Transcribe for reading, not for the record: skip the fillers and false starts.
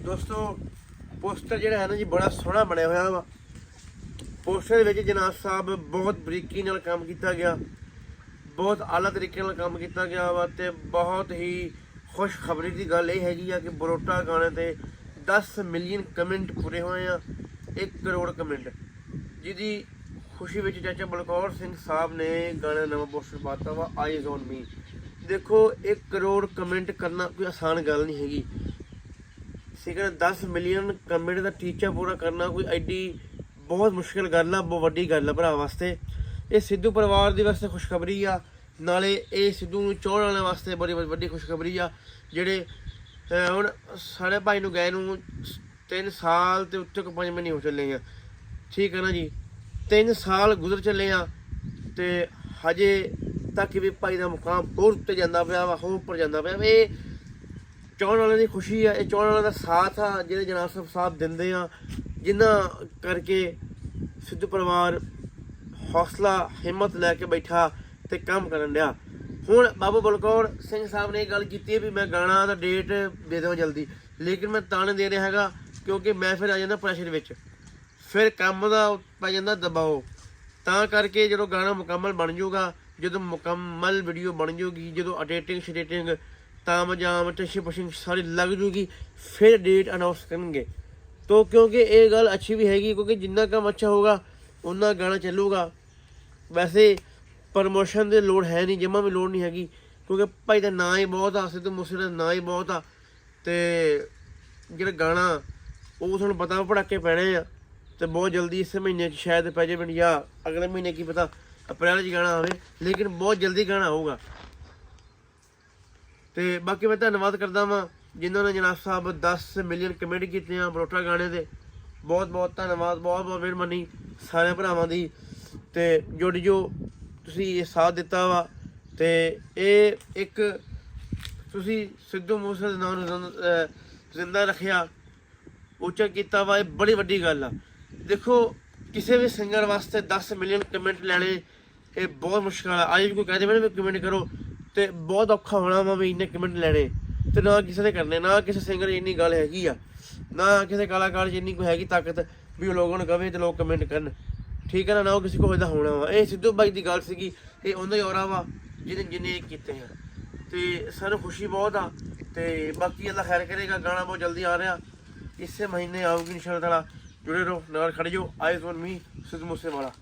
ਦੋਸਤੋ ਪੋਸਟਰ ਜਿਹੜਾ ਹੈ ਨਾ ਜੀ ਬੜਾ ਸੋਹਣਾ ਬਣਿਆ ਹੋਇਆ ਵਾ। ਪੋਸਟਰ ਦੇ ਵਿੱਚ ਜਨਾਬ ਸਾਹਿਬ ਬਹੁਤ ਬਰੀਕੀ ਨਾਲ ਕੰਮ ਕੀਤਾ ਗਿਆ, ਬਹੁਤ ਆਲਾ ਤਰੀਕੇ ਨਾਲ ਕੰਮ ਕੀਤਾ ਗਿਆ ਵਾ ਤੇ ਬਹੁਤ ਹੀ ਖੁਸ਼ਖਬਰੀ ਦੀ ਗੱਲ ਇਹ ਹੈਗੀ ਆ ਕਿ ਬਰੋਟਾ ਗਾਣੇ ਤੇ 10 ਮਿਲੀਅਨ ਕਮੈਂਟ ਪੂਰੇ ਹੋਏ ਆ। 1 ਕਰੋੜ ਕਮੈਂਟ, ਜਿਹਦੀ ਖੁਸ਼ੀ ਵਿੱਚ ਚਾਚਾ ਬਲਕੌਰ ਸਿੰਘ ਸਾਹਿਬ ਨੇ ਗਾਣੇ ਦਾ ਨਵਾਂ ਪੋਸਟਰ ਪਾਤਾ ਵਾ ਆਈਜ਼ ਔਨ ਮੀ। ਦੇਖੋ 1 ਕਰੋੜ ਕਮੈਂਟ ਕਰਨਾ ਕੋਈ ਆਸਾਨ ਗੱਲ ਨਹੀਂ ਹੈਗੀ, ਠੀਕ ਹੈ। 10 ਮਿਲੀਅਨ ਕਮੈਂਟ ਦਾ ਟੀਚਾ ਪੂਰਾ ਕਰਨਾ ਕੋਈ ਐਡੀ ਬਹੁਤ ਮੁਸ਼ਕਿਲ ਗੱਲ ਆ, ਬਹੁਤ ਵੱਡੀ ਗੱਲ ਆ ਭਰਾ ਵਾਸਤੇ। ਇਹ ਸਿੱਧੂ ਪਰਿਵਾਰ ਦੇ ਵਾਸਤੇ ਖੁਸ਼ਖਬਰੀ ਆ, ਨਾਲੇ ਇਹ ਸਿੱਧੂ ਨੂੰ ਚਾਹਣ ਵਾਲਿਆਂ ਵਾਸਤੇ ਬੜੀ ਵੱਡੀ ਖੁਸ਼ਖਬਰੀ ਆ, ਜਿਹੜੇ ਹੁਣ ਸਾਡੇ ਭਾਈ ਨੂੰ ਗਏ ਨੂੰ 3 ਸਾਲ ਤੇ ਉੱਤੇ 5 ਮਹੀਨੇ ਹੋ ਚੱਲੇ ਆ, ਠੀਕ ਹੈ ਨਾ ਜੀ। 3 ਸਾਲ ਗੁਜ਼ਰ ਚੱਲੇ ਆ ਤੇ ਹਜੇ ਤੱਕ ਵੀ ਭਾਈ ਦਾ ਮੁਕਾਮ ਹੋਰ ਉੱਤੇ ਜਾਂਦਾ ਪਿਆ ਵਾ, ਹੋਰ ਉੱਪਰ ਜਾਂਦਾ ਪਿਆ। ਇਹ ਚਾਹਣ ਵਾਲਿਆਂ ਦੀ ਖੁਸ਼ੀ ਆ, ਇਹ ਚਾਹਣ ਵਾਲਿਆਂ ਦਾ ਸਾਥ ਆ, ਜਿਹੜੇ ਜਨਾਬ ਸਾਹਿਬ ਸਾਥ ਦਿੰਦੇ ਆ, ਜਿਨ੍ਹਾਂ ਕਰਕੇ ਸਿੱਧੂ ਪਰਿਵਾਰ ਹੌਸਲਾ ਹਿੰਮਤ ਲੈ ਕੇ ਬੈਠਾ ਤੇ ਕੰਮ ਕਰਨ ਡਿਆ। ਹੁਣ ਬਾਬਾ ਬਲਕੌਰ ਸਿੰਘ ਸਾਹਿਬ ਨੇ ਇਹ ਗੱਲ ਕੀਤੀ ਹੈ ਵੀ ਮੈਂ ਗਾਣਾ ਦਾ ਡੇਟ ਦੇ ਦੇਵਾਂ ਜਲਦੀ, ਲੇਕਿਨ ਮੈਂ ਤਾਂ ਨਹੀਂ ਦੇ ਰਿਹਾ ਹੈਗਾ ਕਿਉਂਕਿ ਮੈਂ ਫਿਰ ਆ ਜਾਂਦਾ ਪ੍ਰੈਸ਼ਰ ਵਿੱਚ, ਫਿਰ ਕੰਮ ਦਾ ਪੈ ਜਾਂਦਾ ਦਬਾਓ। ਤਾਂ ਕਰਕੇ ਜਦੋਂ ਗਾਣਾ ਮੁਕੰਮਲ ਬਣ ਜਾਊਗਾ, ਜਦੋਂ ਮੁਕੰਮਲ ਵੀਡੀਓ ਬਣ ਜਾਊਗੀ, ਜਦੋਂ ਅਡੇਟਿੰਗ ਸ਼ਡੇਟਿੰਗ ਤਾਮਜਾਮ ਟਿਸ਼ਿੰਗ ਪਸ਼ਿੰਗ ਸਾਰੀ ਲੱਗ ਜੂਗੀ, ਫਿਰ ਡੇਟ ਅਨਾਉਂਸ ਕਰਨਗੇ। ਤੋ ਕਿਉਂਕਿ ਇਹ ਗੱਲ ਅੱਛੀ ਵੀ ਹੈਗੀ, ਕਿਉਂਕਿ ਜਿੰਨਾ ਕੰਮ ਅੱਛਾ ਹੋਊਗਾ ਉਨਾ ਗਾਣਾ ਚੱਲੂਗਾ। ਵੈਸੇ ਪ੍ਰਮੋਸ਼ਨ ਦੀ ਲੋੜ ਹੈ ਨਹੀਂ, ਜਮਾਂ ਵੀ ਲੋੜ ਨਹੀਂ ਹੈਗੀ, ਕਿਉਂਕਿ ਭਾਈ ਦਾ ਨਾਂ ਹੀ ਬਹੁਤ ਆ, ਸਿੱਧੂ ਮੂਸੇ ਦਾ ਨਾਂ ਹੀ ਬਹੁਤ ਆ। ਤੇ ਜਿਹੜਾ ਗਾਣਾ ਉਹ ਤੁਹਾਨੂੰ ਪਤਾ ਪੜਾਕੇ ਪੈਣੇ ਆ, ਤੇ ਬਹੁਤ ਜਲਦੀ ਇਸੇ ਮਹੀਨੇ 'ਚ ਸ਼ਾਇਦ ਪੈ ਜਾਵੇ ਜਾਂ ਅਗਲੇ ਮਹੀਨੇ ਕੀ ਪਤਾ ਅਪ੍ਰੈਲ 'ਚ ਗਾਣਾ ਆਵੇ, ਲੇਕਿਨ ਬਹੁਤ ਜਲਦੀ ਗਾਣਾ ਆਊਗਾ। ਤੇ ਬਾਕੀ ਮੈਂ ਧੰਨਵਾਦ ਕਰਦਾ ਵਾਂ ਜਿਨ੍ਹਾਂ ਨੇ ਜਨਾਬ ਸਾਹਿਬ 10 ਮਿਲੀਅਨ ਕਮੈਂਟ ਕੀਤੇ ਆ ਬਰੋਟਾ ਗਾਣੇ ਦੇ। ਬਹੁਤ ਬਹੁਤ ਧੰਨਵਾਦ, ਬਹੁਤ ਬਹੁਤ ਮਿਹਰਬਾਨੀ ਸਾਰਿਆਂ ਭਰਾਵਾਂ ਦੀ, ਤੇ ਜੋ ਤੁਸੀਂ ਇਹ ਸਾਥ ਦਿੱਤਾ ਵਾ। ਤੇ ਇਹ ਇੱਕ ਤੁਸੀਂ ਸਿੱਧੂ ਮੂਸੇ ਦੇ ਨਾਮ ਨੂੰ ਜ਼ਿੰਦਾ ਰੱਖਿਆ, ਉੱਚਾ ਕੀਤਾ ਵਾ, ਇਹ ਬੜੀ ਵੱਡੀ ਗੱਲ ਆ। ਦੇਖੋ ਕਿਸੇ ਵੀ ਸਿੰਗਰ ਵਾਸਤੇ 10 ਮਿਲੀਅਨ ਕਮੈਂਟ ਲੈਣੇ ਇਹ ਬਹੁਤ ਮੁਸ਼ਕਿਲ ਆ। ਅੱਜ ਵੀ ਕੋਈ ਕਹਿ ਦੇਵੇ ਨਾ ਕਮੈਂਟ ਕਰੋ ਤੇ ਬਹੁਤ ਔਖਾ ਹੋਣਾ ਵਾ ਵੀ ਇੰਨੇ ਕਮੈਂਟ ਲੈਣੇ, ਤੇ ਨਾ ਕਿਸੇ ਦੇ ਕਰਨੇ, ਨਾ ਕਿਸੇ ਸਿੰਗਰ ਇੰਨੀ ਗੱਲ ਹੈਗੀ ਆ, ਨਾ ਕਿਸੇ ਕਲਾਕਾਰ 'ਚ ਇੰਨੀ ਕੋਈ ਹੈਗੀ ਤਾਕਤ ਵੀ ਉਹ ਲੋਕਾਂ ਨੂੰ ਕਵੇ ਤੇ ਲੋਕ ਕਮੈਂਟ ਕਰਨ, ਠੀਕ ਹੈ ਨਾ ਉਹ ਕਿਸੇ ਕੋਲ ਇਹਦਾ ਹੋਣਾ ਵਾ। ਇਹ ਸਿੱਧੂ ਬਾਈ ਦੀ ਗੱਲ ਸੀਗੀ, ਇਹ ਉਹਨਾਂ ਹੀ ਔਰਾ ਵਾ ਜਿਹਨੇ ਕੀਤੇ ਆ, ਤੇ ਸਾਨੂੰ ਖੁਸ਼ੀ ਬਹੁਤ ਆ। ਤੇ ਬਾਕੀ ਅੱਲਾ ਖੈਰ ਕਰੇਗਾ, ਗਾਣਾ ਬਹੁਤ ਜਲਦੀ ਆ ਰਿਹਾ, ਇਸੇ ਮਹੀਨੇ ਆਊਗੀ ਇਨਸ਼ਾਅੱਲਾ ਤਾਲਾ। ਜੁੜੇ ਰਹੋ, ਨਾਲ ਖੜੇ ਜਾਓ। Eyes on me, Sidhu Moosewala.